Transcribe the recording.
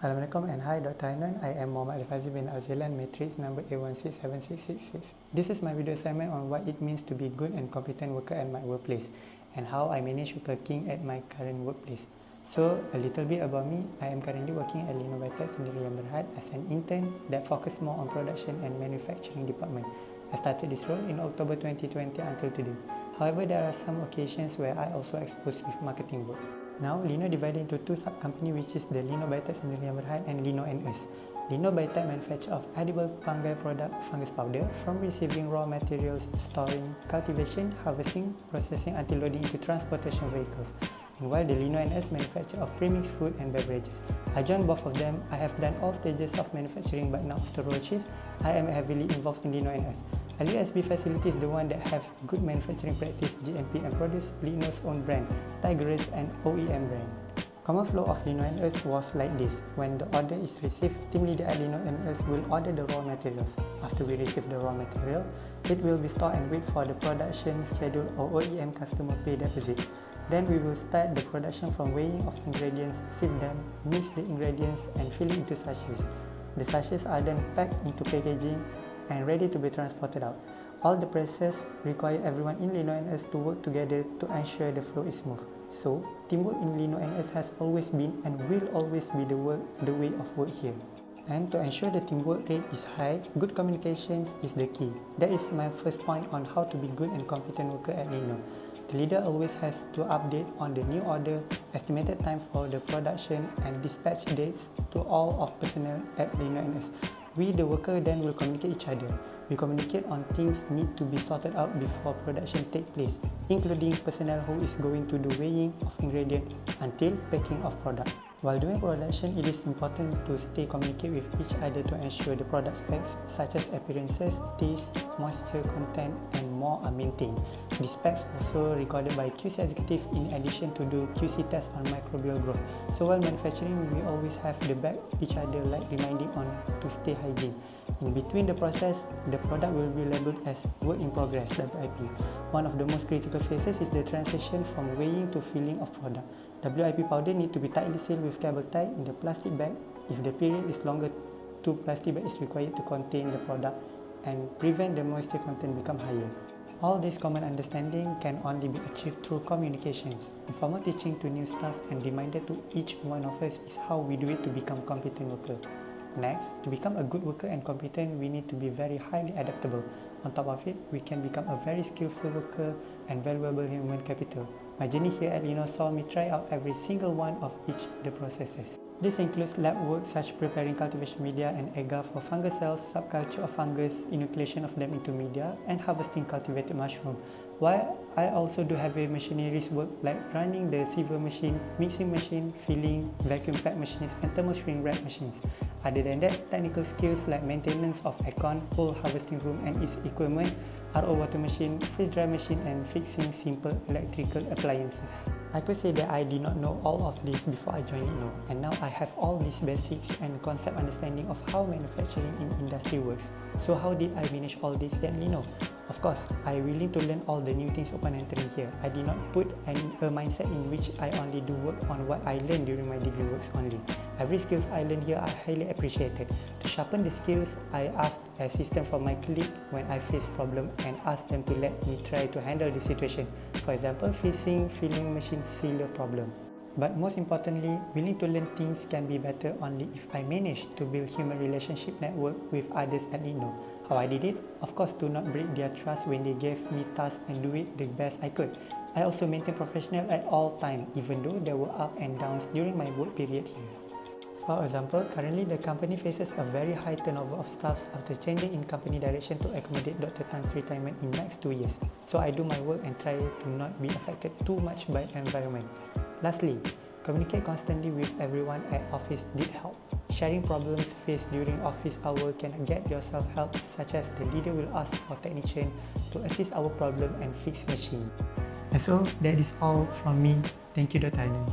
Assalamualaikum and hi Dr. Hanun. I am Muhammad Al-Fazi bin Al-Zilan, matrix number A167666. This is my video assignment on what it means to be good and competent worker at my workplace and how I manage working at my current workplace. So, a little bit about me. I am currently working at Lino Biotech Sendiri Yang Berhad as an intern that focuses more on production and manufacturing department. I started this role in October 2020 until today. However, there are some occasions where I also expose with marketing work. Now, Lino divided into two sub-companies, which is the Lino Biotech Sendiri Yang Berhad and Lino NS. Lino Biotech manufacture of edible fungi product, fungus powder, from receiving raw materials, storing, cultivation, harvesting, processing until loading into transportation vehicles. And while the Lino NS manufacture of premixed food and beverages. I joined both of them. I have done all stages of manufacturing, but now after role shift, I am heavily involved in Lino NS. A USB facility is the one that have good manufacturing practice, GMP, and produce Lino's own brand, Tiger's and OEM brand. Common flow of Lino NS was like this. When the order is received, team leader at Lino NS will order the raw materials. After we receive the raw material, it will be stored and wait for the production schedule or OEM customer pay deposit. Then we will start the production from weighing of ingredients, sieve them, mix the ingredients, and fill it into sachets. The sachets are then packed into packaging and ready to be transported out. All the process require everyone in Lino NS to work together to ensure the flow is smooth. So, teamwork in Lino NS has always been and will always be the way of work here. And to ensure the teamwork rate is high, good communications is the key. That is my first point on how to be good and competent worker at Lino. The leader always has to update on the new order, estimated time for the production, and dispatch dates to all of personnel at Lino NS. We, the worker, then will communicate each other. We communicate on things need to be sorted out before production take place, including personnel who is going to do weighing of ingredient until packing of product. While doing production, it is important to stay communicate with each other to ensure the product specs such as appearances, taste, moisture content, and more are maintained. The specs also recorded by QC executive in addition to do QC test on microbial growth. So while manufacturing, we always have to back each other like reminding on to stay hygiene. In between the process, the product will be labeled as work in progress (WIP). One of the most critical phases is the transition from weighing to filling of product. WIP powder need to be tightly sealed with cable tie in the plastic bag. If the period is longer, 2 plastic bags is required to contain the product and prevent the moisture content become higher. All this common understanding can only be achieved through communications. Informal teaching to new staff and reminder to each one of us is how we do it to become competent worker. Next, to become a good worker and competent, we need to be very highly adaptable. On top of it, we can become a very skillful worker and valuable human capital. My journey here at Lino saw me try out every single one of each the processes. This includes lab work such preparing cultivation media and agar for fungus cells, subculture of fungus, inoculation of them into media, and harvesting cultivated mushroom. While I also do heavy machineries work like running the siever machine, mixing machine, filling, vacuum pack machines, and thermal shrink wrap machines. Other than that, technical skills like maintenance of aircon, whole harvesting room and its equipment, RO water machine, freeze dry machine, and fixing simple electrical appliances. I could say that I did not know all of this before I joined Lino, and now I have all these basics and concept understanding of how manufacturing in industry works. So how did I manage all this at Lino? Of course, I willing to learn all the new things upon entering here. I did not put a mindset in which I only do work on what I learned during my degree works only. Every skills I learned here are highly appreciated. To sharpen the skills, I asked assistance from my colleague when I face problem and asked them to let me try to handle the situation. For example, facing filling machine sealer problem. But most importantly, willing to learn things can be better only if I manage to build human relationship network with others at Lino. How I did it? Of course, to not break their trust when they gave me tasks and do it the best I could. I also maintain professional at all times, even though there were ups and downs during my work period here. For example, currently the company faces a very high turnover of staffs after changing in company direction to accommodate Dr. Tan's retirement in next 2 years. So I do my work and try to not be affected too much by environment. Lastly, communicate constantly with everyone at office did help. Sharing problems faced during office hour can get yourself help, such as the leader will ask for technician to assist our problem and fix machine. And so that is all from me. Thank you, Dr. Hanun.